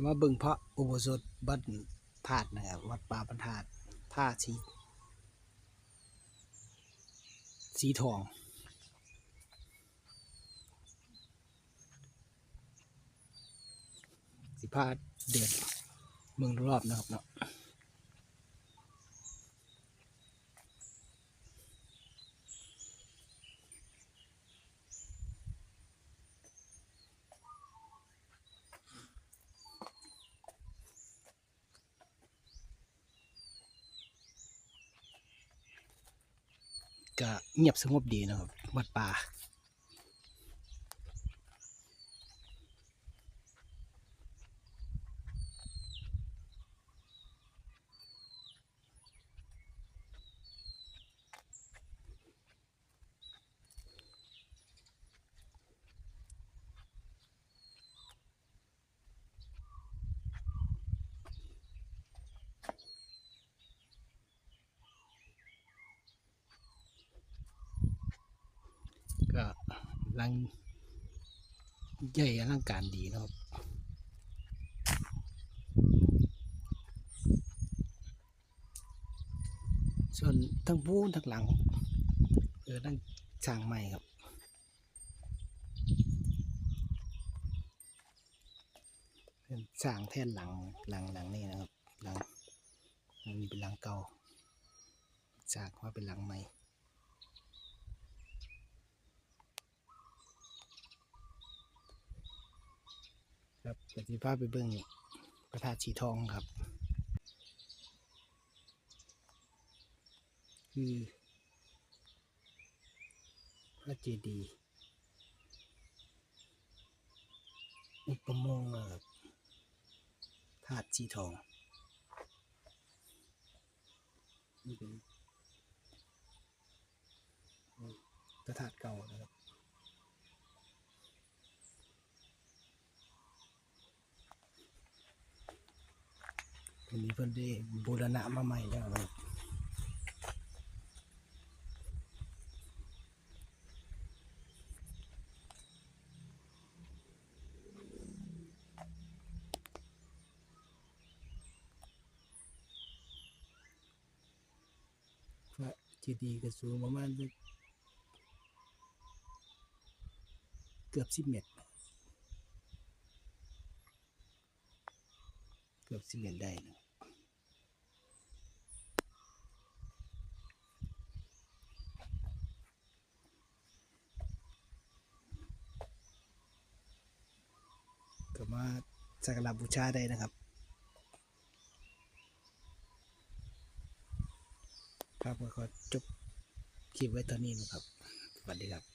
มาเบิ่งพระอุโบสถวัดธาตุนะครับวัดป่าบรรทัดท่าสีทองสิพาเดินเมืองรอบนะครับเนาะก็เงียบสงบดีนะครับวัดป่าก็ลังใหญ่อลังการดีนะครับส่วนทั้งผู้ทั้งหลังทั้งสร้างใหม่ครับเป็นสร้างแท่นหลังนี่นะครับหลังนี้เป็นหลังเก่าสร้างมาเป็นหลังใหม่ครับปฏิภาพไปเบื้องพระธาตุสีทองครับคือพระเจดีย์อุปโมงค์ธาตุสีทองนี่เป็นพระธาตุเก่านะครับวันนี้เพิ่นได้บูรณะมาใหม่แล้วครับพระเจดีย์ก็สูงประมาณเกือบ10 เมตรได้นะก็มาสักการะบูชาได้นะครับครับก็ขอจบคลิปไว้ตอนนี้นะครับสวัสดีครับ